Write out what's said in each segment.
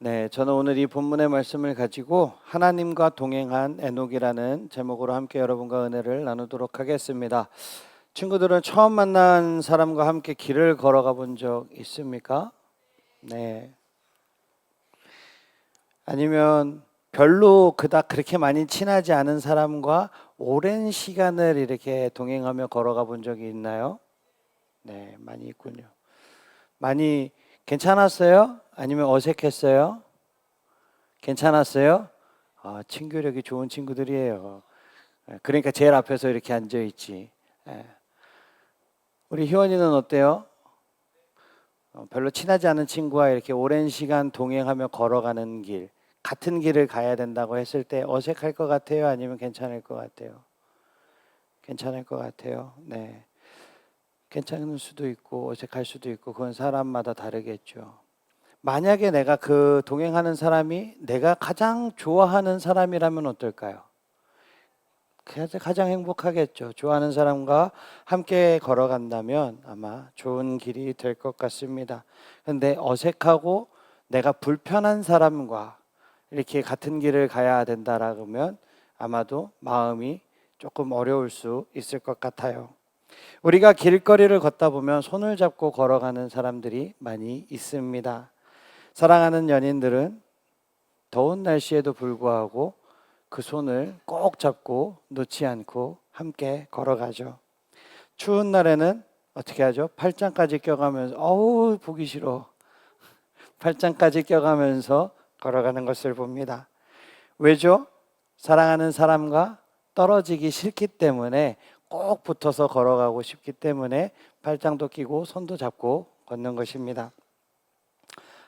네, 저는 오늘 이 본문의 말씀을 가지고 하나님과 동행한 에녹이라는 제목으로 함께 여러분과 은혜를 나누도록 하겠습니다. 친구들은 처음 만난 사람과 함께 길을 걸어가 본 적 있습니까? 네. 아니면 별로 그닥 그렇게 많이 친하지 않은 사람과 오랜 시간을 이렇게 동행하며 걸어가 본 적이 있나요? 네, 많이 있군요. 많이 괜찮았어요? 아니면 어색했어요? 괜찮았어요? 친교력이 좋은 친구들이에요. 그러니까 제일 앞에서 이렇게 앉아 있지. 우리 희원이는 어때요? 별로 친하지 않은 친구와 이렇게 오랜 시간 동행하며 걸어가는 길, 같은 길을 가야 된다고 했을 때 어색할 것 같아요? 아니면 괜찮을 것 같아요? 괜찮을 것 같아요. 네. 괜찮을 수도 있고 어색할 수도 있고 그건 사람마다 다르겠죠. 만약에 내가 그 동행하는 사람이 내가 가장 좋아하는 사람이라면 어떨까요? 가장 행복하겠죠. 좋아하는 사람과 함께 걸어간다면 아마 좋은 길이 될 것 같습니다. 그런데 어색하고 내가 불편한 사람과 이렇게 같은 길을 가야 된다라면 아마도 마음이 조금 어려울 수 있을 것 같아요. 우리가 길거리를 걷다 보면 손을 잡고 걸어가는 사람들이 많이 있습니다. 사랑하는 연인들은 더운 날씨에도 불구하고 그 손을 꼭 잡고 놓지 않고 함께 걸어가죠. 추운 날에는 어떻게 하죠? 팔짱까지 껴가면서 어우 보기 싫어. 팔짱까지 껴가면서 걸어가는 것을 봅니다. 왜죠? 사랑하는 사람과 떨어지기 싫기 때문에 꼭 붙어서 걸어가고 싶기 때문에 팔짱도 끼고 손도 잡고 걷는 것입니다.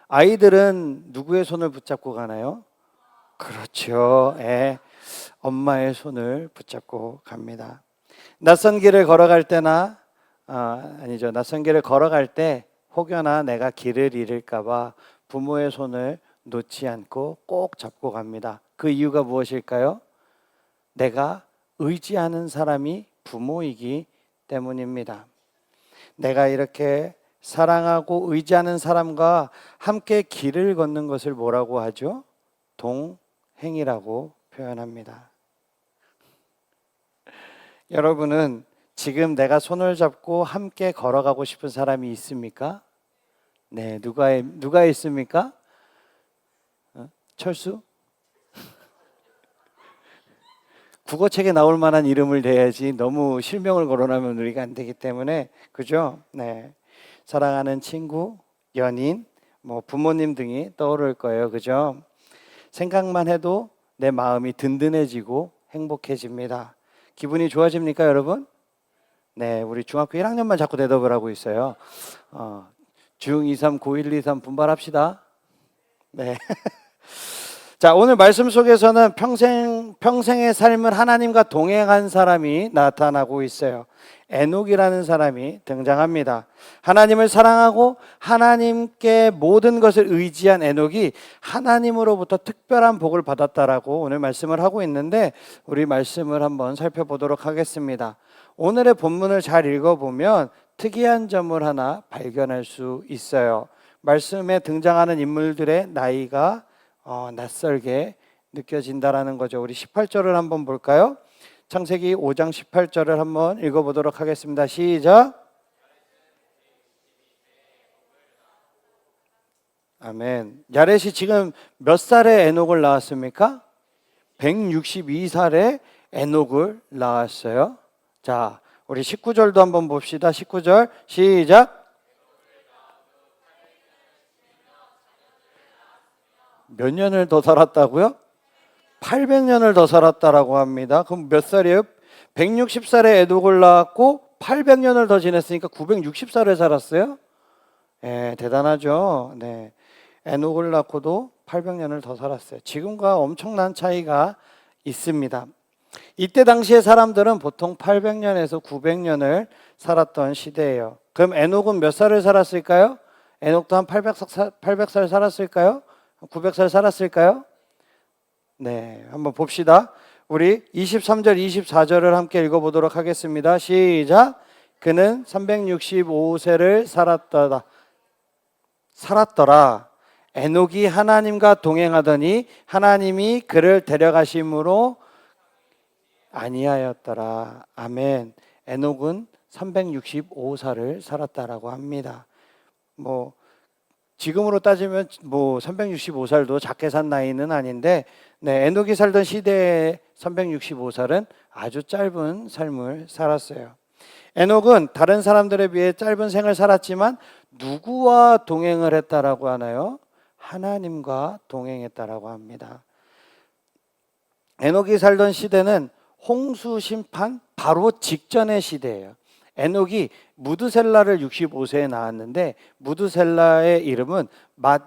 아이들은 누구의 손을 붙잡고 가나요? 그렇죠. 엄마의 손을 붙잡고 갑니다. 낯선 길을 걸어갈 때나 아니죠. 낯선 길을 걸어갈 때 혹여나 내가 길을 잃을까봐 부모의 손을 놓지 않고 꼭 잡고 갑니다. 그 이유가 무엇일까요? 내가 의지하는 사람이 부모이기 때문입니다. 내가 이렇게 사랑하고 의지하는 사람과 함께 길을 걷는 것을 뭐라고 하죠? 동행이라고 표현합니다. 여러분은 지금 내가 손을 잡고 함께 걸어가고 싶은 사람이 있습니까? 네, 누가 있습니까? 철수? 국어책에 나올 만한 이름을 대야지 너무 실명을 거론하면 우리가 안 되기 때문에 그죠? 네. 사랑하는 친구, 연인, 부모님 등이 떠오를 거예요. 그죠? 생각만 해도 내 마음이 든든해지고 행복해집니다. 기분이 좋아집니까, 여러분? 네, 우리 중학교 1학년만 자꾸 대답을 하고 있어요. 중 2, 3, 고 1, 2, 3 분발합시다. 네. 자, 오늘 말씀 속에서는 평생의 삶을 하나님과 동행한 사람이 나타나고 있어요. 에녹이라는 사람이 등장합니다. 하나님을 사랑하고 하나님께 모든 것을 의지한 에녹이 하나님으로부터 특별한 복을 받았다라고 오늘 말씀을 하고 있는데 우리 말씀을 한번 살펴보도록 하겠습니다. 오늘의 본문을 잘 읽어보면 특이한 점을 하나 발견할 수 있어요. 말씀에 등장하는 인물들의 나이가 낯설게 느껴진다라는 거죠. 우리 18절을 한번 볼까요? 창세기 5장 18절을 한번 읽어보도록 하겠습니다. 시작. 아멘. 야렛이 지금 몇 살에 에녹을 낳았습니까? 162살에 에녹을 낳았어요. 자, 우리 19절도 한번 봅시다. 19절 시작. 몇 년을 더 살았다고요? 800년을 더 살았다라고 합니다. 그럼 몇 살이에요? 160살에 에녹을 낳았고 800년을 더 지냈으니까 960살을 살았어요? 대단하죠. 네. 에녹을 낳고도 800년을 더 살았어요. 지금과 엄청난 차이가 있습니다. 이때 당시의 사람들은 보통 800년에서 900년을 살았던 시대예요. 그럼 에녹은 몇 살을 살았을까요? 에녹도 한 800살 살았을까요? 900살 살았을까요? 네, 한번 봅시다. 우리 23절, 24절을 함께 읽어보도록 하겠습니다. 시작. 그는 365세를 살았더라. 에녹이 하나님과 동행하더니 하나님이 그를 데려가심으로 아니하였더라. 아멘. 에녹은 365살을 살았다라고 합니다. 뭐 지금으로 따지면 뭐 365살도 작게 산 나이는 아닌데, 네, 에녹이 살던 시대에 365살은 아주 짧은 삶을 살았어요. 에녹은 다른 사람들에 비해 짧은 생을 살았지만 누구와 동행을 했다라고 하나요? 하나님과 동행했다라고 합니다. 에녹이 살던 시대는 홍수 심판 바로 직전의 시대예요. 에녹이 무드셀라를 65세에 낳았는데, 무드셀라의 이름은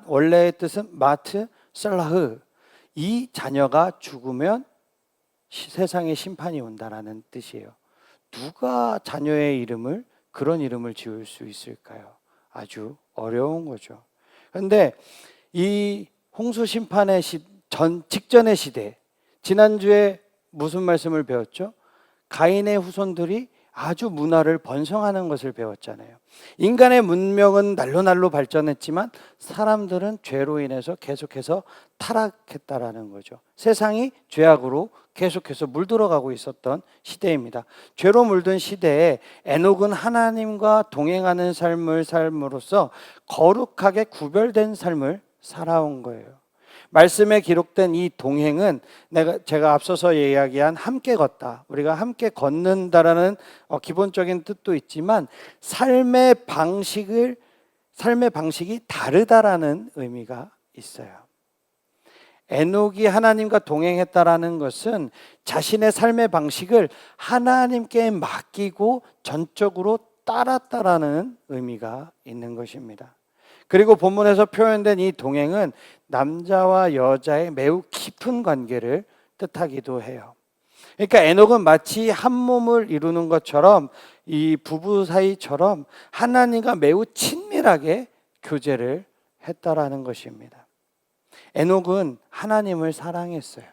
원래의 뜻은 마트 셀라흐, 이 자녀가 죽으면 세상에 심판이 온다라는 뜻이에요. 누가 자녀의 이름을 그런 이름을 지을 수 있을까요? 아주 어려운 거죠. 그런데 이 홍수 심판의 직전의 시대, 지난주에 무슨 말씀을 배웠죠? 가인의 후손들이 아주 문화를 번성하는 것을 배웠잖아요. 인간의 문명은 날로 발전했지만 사람들은 죄로 인해서 계속해서 타락했다라는 거죠. 세상이 죄악으로 계속해서 물들어가고 있었던 시대입니다. 죄로 물든 시대에 에녹은 하나님과 동행하는 삶을 삶으로써 거룩하게 구별된 삶을 살아온 거예요. 말씀에 기록된 이 동행은 제가 앞서서 이야기한 함께 걷다, 우리가 함께 걷는다라는 기본적인 뜻도 있지만 삶의 방식이 다르다라는 의미가 있어요. 에녹이 하나님과 동행했다라는 것은 자신의 삶의 방식을 하나님께 맡기고 전적으로 따랐다라는 의미가 있는 것입니다. 그리고 본문에서 표현된 이 동행은 남자와 여자의 매우 깊은 관계를 뜻하기도 해요. 그러니까 에녹은 마치 한 몸을 이루는 것처럼, 이 부부 사이처럼 하나님과 매우 친밀하게 교제를 했다라는 것입니다. 에녹은 하나님을 사랑했어요.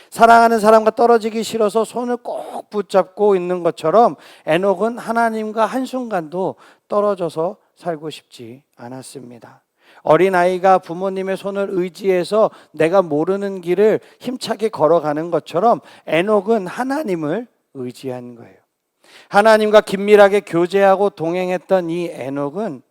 사랑하는 사람과 떨어지기 싫어서 손을 꼭 붙잡고 있는 것처럼 에녹은 하나님과 한순간도 떨어져서 살고 싶지 않았습니다. 어린아이가 부모님의 손을 의지해서 내가 모르는 길을 힘차게 걸어가는 것처럼 에녹은 하나님을 의지한 거예요. 하나님과 긴밀하게 교제하고 동행했던 이 에녹은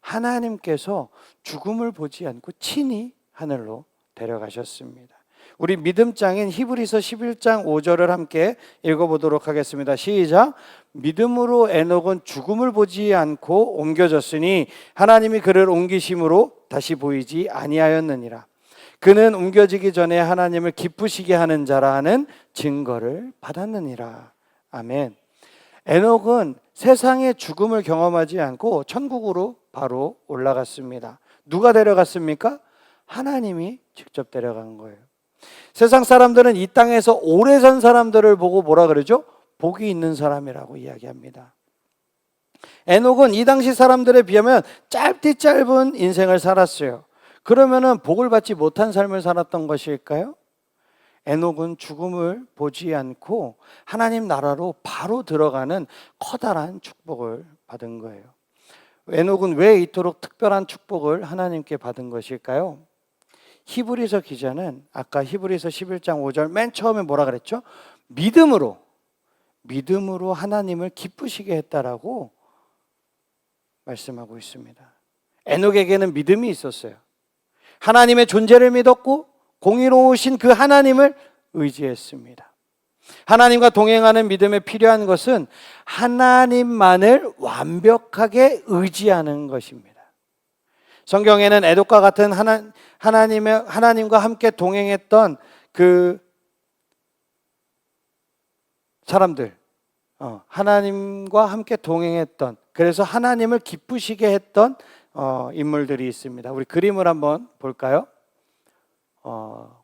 하나님께서 죽음을 보지 않고 친히 하늘로 데려가셨습니다. 우리 믿음장인 히브리서 11장 5절을 함께 읽어보도록 하겠습니다. 시작. 믿음으로 에녹은 죽음을 보지 않고 옮겨졌으니 하나님이 그를 옮기심으로 다시 보이지 아니하였느니라. 그는 옮겨지기 전에 하나님을 기쁘시게 하는 자라 하는 증거를 받았느니라. 아멘. 에녹은 세상의 죽음을 경험하지 않고 천국으로 바로 올라갔습니다. 누가 데려갔습니까? 하나님이 직접 데려간 거예요. 세상 사람들은 이 땅에서 오래 산 사람들을 보고 뭐라 그러죠? 복이 있는 사람이라고 이야기합니다. 에녹은 이 당시 사람들에 비하면 짧은 인생을 살았어요. 그러면은 복을 받지 못한 삶을 살았던 것일까요? 에녹은 죽음을 보지 않고 하나님 나라로 바로 들어가는 커다란 축복을 받은 거예요. 에녹은 왜 이토록 특별한 축복을 하나님께 받은 것일까요? 히브리서 기자는 아까 히브리서 11장 5절 맨 처음에 뭐라 그랬죠? 믿음으로 하나님을 기쁘시게 했다라고 말씀하고 있습니다. 에녹에게는 믿음이 있었어요. 하나님의 존재를 믿었고 공의로우신 그 하나님을 의지했습니다. 하나님과 동행하는 믿음에 필요한 것은 하나님만을 완벽하게 의지하는 것입니다. 성경에는 에녹과 같은 하나님과 함께 동행했던 그 사람들, 하나님과 함께 동행했던, 그래서 하나님을 기쁘시게 했던 인물들이 있습니다. 우리 그림을 한번 볼까요?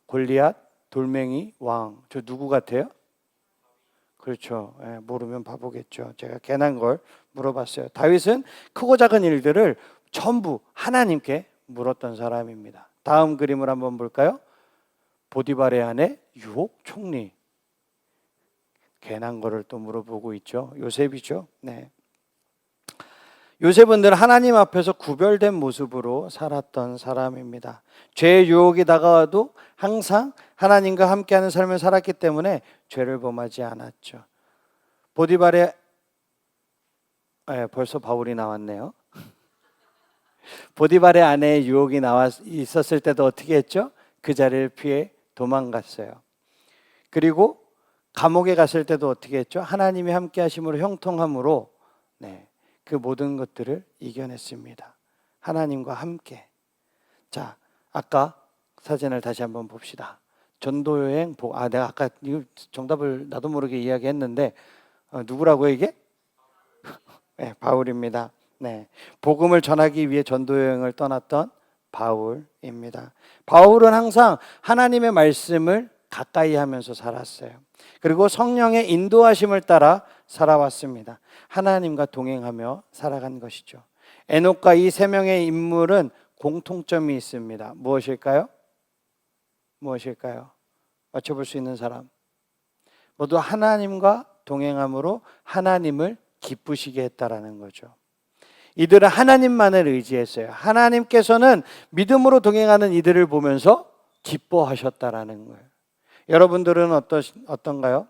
골리앗, 돌멩이, 왕. 저 누구 같아요? 그렇죠. 모르면 바보겠죠. 제가 괜한 걸 물어봤어요. 다윗은 크고 작은 일들을 전부 하나님께 물었던 사람입니다. 다음 그림을 한번 볼까요? 보디발의 아내 유혹 총리. 괜한 거를 또 물어보고 있죠. 요셉이죠. 네. 요셉은 늘 하나님 앞에서 구별된 모습으로 살았던 사람입니다. 죄의 유혹이 다가와도 항상 하나님과 함께하는 삶을 살았기 때문에 죄를 범하지 않았죠. 보디발의 벌써 바울이 나왔네요. 보디발의 아내의 유혹이 있었을 때도 어떻게 했죠? 그 자리를 피해 도망갔어요. 그리고 감옥에 갔을 때도 어떻게 했죠? 하나님이 함께 하심으로 형통함으로 그 모든 것들을 이겨냈습니다. 하나님과 함께. 자, 아까 사진을 다시 한번 봅시다. 전도여행 내가 아까 이거 정답을 나도 모르게 이야기했는데 누구라고요 이게? 네, 바울입니다. 네, 복음을 전하기 위해 전도여행을 떠났던 바울입니다. 바울은 항상 하나님의 말씀을 가까이 하면서 살았어요. 그리고 성령의 인도하심을 따라 살아왔습니다. 하나님과 동행하며 살아간 것이죠. 에녹과 이 세 명의 인물은 공통점이 있습니다. 무엇일까요? 무엇일까요? 맞춰볼 수 있는 사람. 모두 하나님과 동행함으로 하나님을 기쁘시게 했다라는 거죠. 이들은 하나님만을 의지했어요. 하나님께서는 믿음으로 동행하는 이들을 보면서 기뻐하셨다라는 거예요. 여러분들은 어떤가요?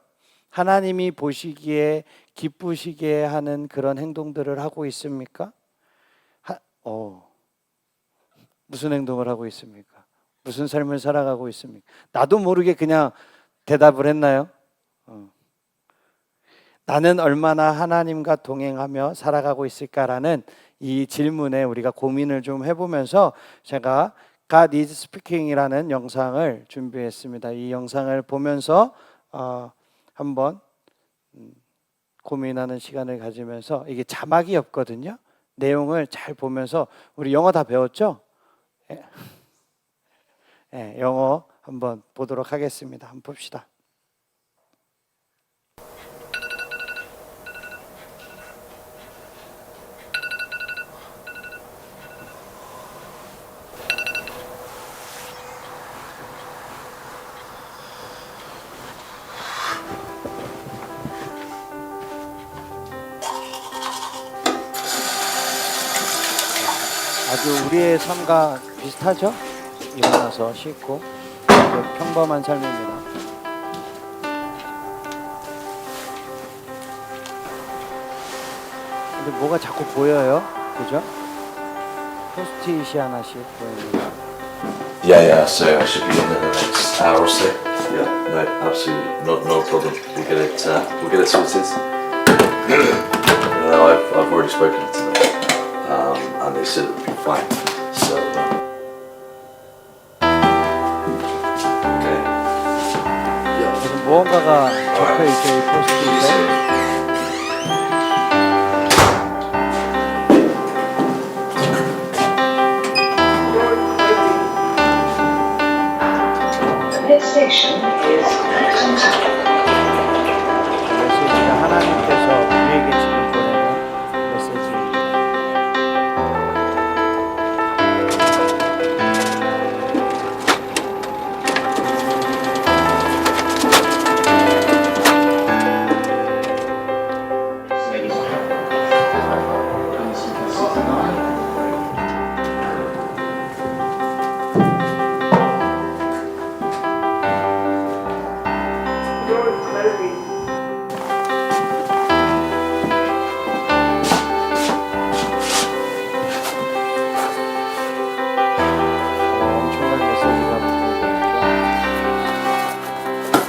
하나님이 보시기에 기쁘시게 하는 그런 행동들을 하고 있습니까? 무슨 행동을 하고 있습니까? 무슨 삶을 살아가고 있습니까? 나도 모르게 그냥 대답을 했나요? 나는 얼마나 하나님과 동행하며 살아가고 있을까라는 이 질문에 우리가 고민을 좀 해보면서 제가 God is Speaking이라는 영상을 준비했습니다. 이 영상을 보면서 한번 고민하는 시간을 가지면서, 이게 자막이 없거든요. 내용을 잘 보면서, 우리 영어 다 배웠죠? 영어 한번 보도록 하겠습니다. 한번 봅시다. 아주 우리의 삶과 비슷하죠? 일어나서 씻고 평범한 삶입니다. 근데 뭐가 자꾸 보여요? 그죠? 포스트잇이 하나씩 보입니다. Yeah. So I should be in the next hour or so. Yeah. No, absolutely no problem. We'll get it sorted. No, I've already spoken to them, and they said it would be fine. So. Okay. Yeah. 지금 무언가가 적혀 있죠, 이 포스트잇에. 메시지가 하나님께서 우리에게 지금 보내는 메시지입니다.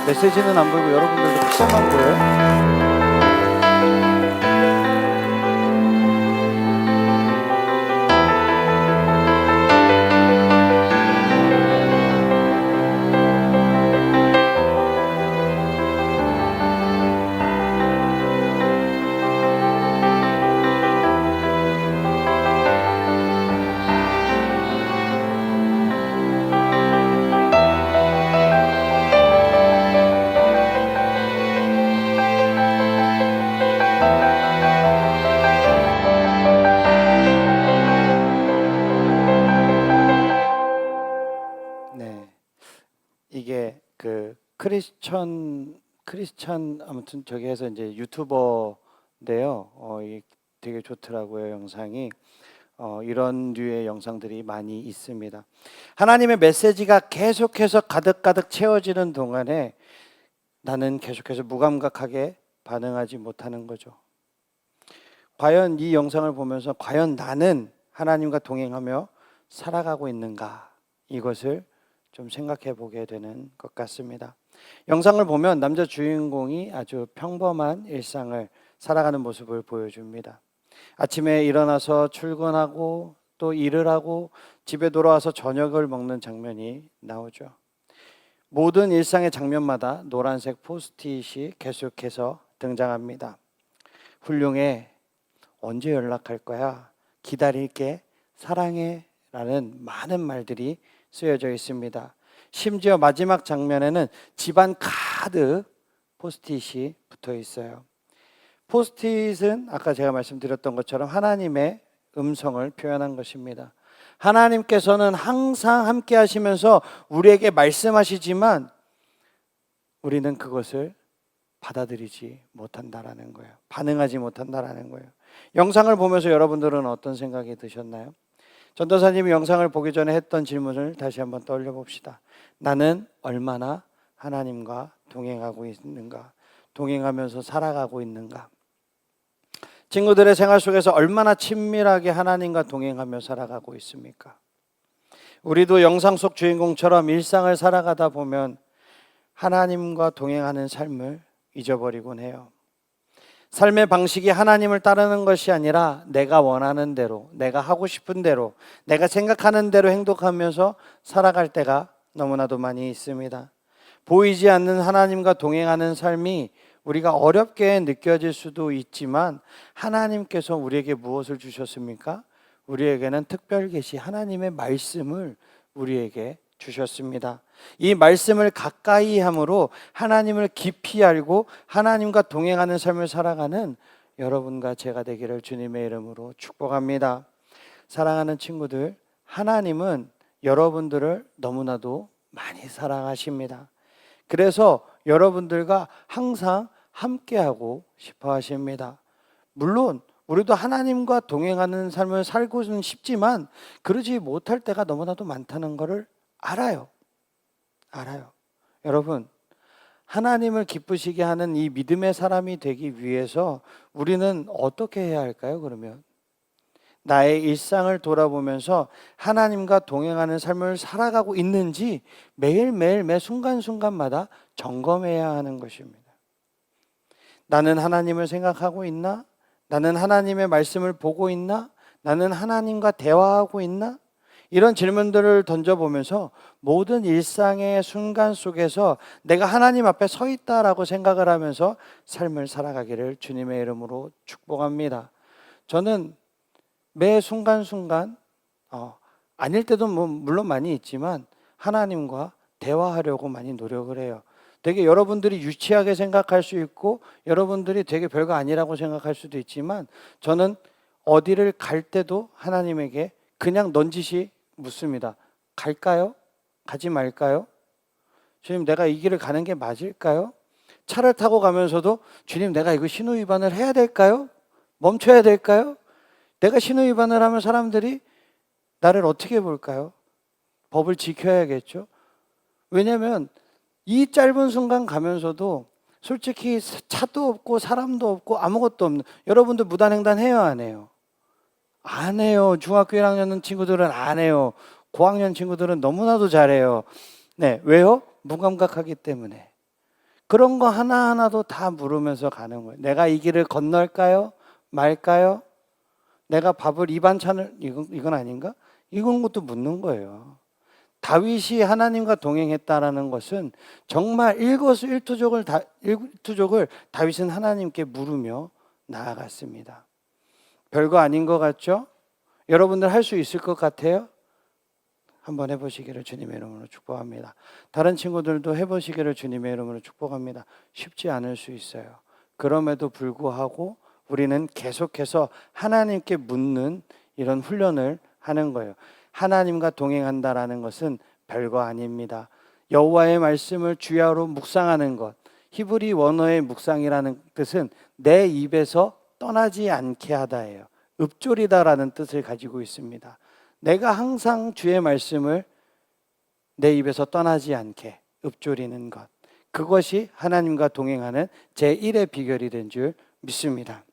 메시지는 안 보이고 여러분들도 픽셀만 보여요? 이게 그 크리스천 아무튼 저기 해서 이제 유튜버인데요. 이 되게 좋더라고요. 영상이 이런 류의 영상들이 많이 있습니다. 하나님의 메시지가 계속해서 가득가득 채워지는 동안에 나는 계속해서 무감각하게 반응하지 못하는 거죠. 과연 이 영상을 보면서 과연 나는 하나님과 동행하며 살아가고 있는가, 이것을 좀 생각해 보게 되는 것 같습니다. 영상을 보면 남자 주인공이 아주 평범한 일상을 살아가는 모습을 보여줍니다. 아침에 일어나서 출근하고 또 일을 하고 집에 돌아와서 저녁을 먹는 장면이 나오죠. 모든 일상의 장면마다 노란색 포스트잇이 계속해서 등장합니다. 훌륭해, 언제 연락할 거야, 기다릴게, 사랑해 라는 많은 말들이 쓰여져 있습니다. 심지어 마지막 장면에는 집안 가득 포스트잇이 붙어 있어요. 포스트잇은 아까 제가 말씀드렸던 것처럼 하나님의 음성을 표현한 것입니다. 하나님께서는 항상 함께 하시면서 우리에게 말씀하시지만 우리는 그것을 받아들이지 못한다라는 거예요. 반응하지 못한다라는 거예요. 영상을 보면서 여러분들은 어떤 생각이 드셨나요? 전도사님이 영상을 보기 전에 했던 질문을 다시 한번 떠올려 봅시다. 나는 얼마나 하나님과 동행하고 있는가? 동행하면서 살아가고 있는가? 친구들의 생활 속에서 얼마나 친밀하게 하나님과 동행하며 살아가고 있습니까? 우리도 영상 속 주인공처럼 일상을 살아가다 보면 하나님과 동행하는 삶을 잊어버리곤 해요. 삶의 방식이 하나님을 따르는 것이 아니라 내가 원하는 대로, 내가 하고 싶은 대로, 내가 생각하는 대로 행동하면서 살아갈 때가 너무나도 많이 있습니다. 보이지 않는 하나님과 동행하는 삶이 우리가 어렵게 느껴질 수도 있지만 하나님께서 우리에게 무엇을 주셨습니까? 우리에게는 특별 계시 하나님의 말씀을 우리에게 주셨습니다. 이 말씀을 가까이 함으로 하나님을 깊이 알고 하나님과 동행하는 삶을 살아가는 여러분과 제가 되기를 주님의 이름으로 축복합니다. 사랑하는 친구들, 하나님은 여러분들을 너무나도 많이 사랑하십니다. 그래서 여러분들과 항상 함께하고 싶어 하십니다. 물론 우리도 하나님과 동행하는 삶을 살고는 싶지만 그러지 못할 때가 너무나도 많다는 것을 알아요. 여러분, 하나님을 기쁘시게 하는 이 믿음의 사람이 되기 위해서 우리는 어떻게 해야 할까요? 그러면 나의 일상을 돌아보면서 하나님과 동행하는 삶을 살아가고 있는지 매일매일 매 순간순간마다 점검해야 하는 것입니다. 나는 하나님을 생각하고 있나? 나는 하나님의 말씀을 보고 있나? 나는 하나님과 대화하고 있나? 이런 질문들을 던져보면서 모든 일상의 순간 속에서 내가 하나님 앞에 서 있다라고 생각을 하면서 삶을 살아가기를 주님의 이름으로 축복합니다. 저는 매 순간순간 아닐 때도 물론 많이 있지만 하나님과 대화하려고 많이 노력을 해요. 되게 여러분들이 유치하게 생각할 수 있고 여러분들이 되게 별거 아니라고 생각할 수도 있지만 저는 어디를 갈 때도 하나님에게 그냥 넌지시 묻습니다. 갈까요? 가지 말까요? 주님, 내가 이 길을 가는 게 맞을까요? 차를 타고 가면서도 주님, 내가 이거 신호 위반을 해야 될까요? 멈춰야 될까요? 내가 신호 위반을 하면 사람들이 나를 어떻게 볼까요? 법을 지켜야겠죠? 왜냐하면 이 짧은 순간 가면서도 솔직히 차도 없고 사람도 없고 아무것도 없는, 여러분들 무단횡단 해요, 안 해요? 안 해요. 중학교 1학년 친구들은 안 해요. 고학년 친구들은 너무나도 잘해요. 네, 왜요? 무감각하기 때문에. 그런 거 하나하나도 다 물으면서 가는 거예요. 내가 이 길을 건널까요? 말까요? 내가 밥을 이 반찬을 이건 아닌가? 이런 것도 묻는 거예요. 다윗이 하나님과 동행했다라는 것은 정말 일거수일투족을 다윗은 하나님께 물으며 나아갔습니다. 별거 아닌 것 같죠? 여러분들 할 수 있을 것 같아요? 한번 해보시기를 주님의 이름으로 축복합니다. 다른 친구들도 해보시기를 주님의 이름으로 축복합니다. 쉽지 않을 수 있어요. 그럼에도 불구하고 우리는 계속해서 하나님께 묻는 이런 훈련을 하는 거예요. 하나님과 동행한다라는 것은 별거 아닙니다. 여호와의 말씀을 주야로 묵상하는 것, 히브리 원어의 묵상이라는 뜻은 내 입에서 떠나지 않게 하다예요. 읍조리다라는 뜻을 가지고 있습니다. 내가 항상 주의 말씀을 내 입에서 떠나지 않게 읍조리는 것, 그것이 하나님과 동행하는 제1의 비결이 된 줄 믿습니다.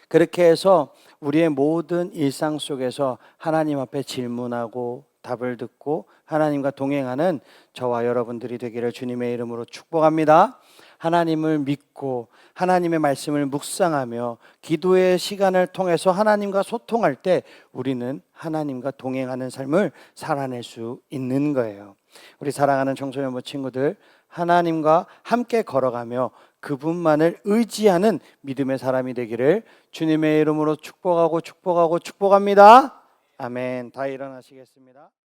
그렇게 해서 우리의 모든 일상 속에서 하나님 앞에 질문하고 답을 듣고 하나님과 동행하는 저와 여러분들이 되기를 주님의 이름으로 축복합니다. 하나님을 믿고 하나님의 말씀을 묵상하며 기도의 시간을 통해서 하나님과 소통할 때 우리는 하나님과 동행하는 삶을 살아낼 수 있는 거예요. 우리 사랑하는 청소년부 친구들, 하나님과 함께 걸어가며 그분만을 의지하는 믿음의 사람이 되기를 주님의 이름으로 축복합니다. 아멘. 다 일어나시겠습니다.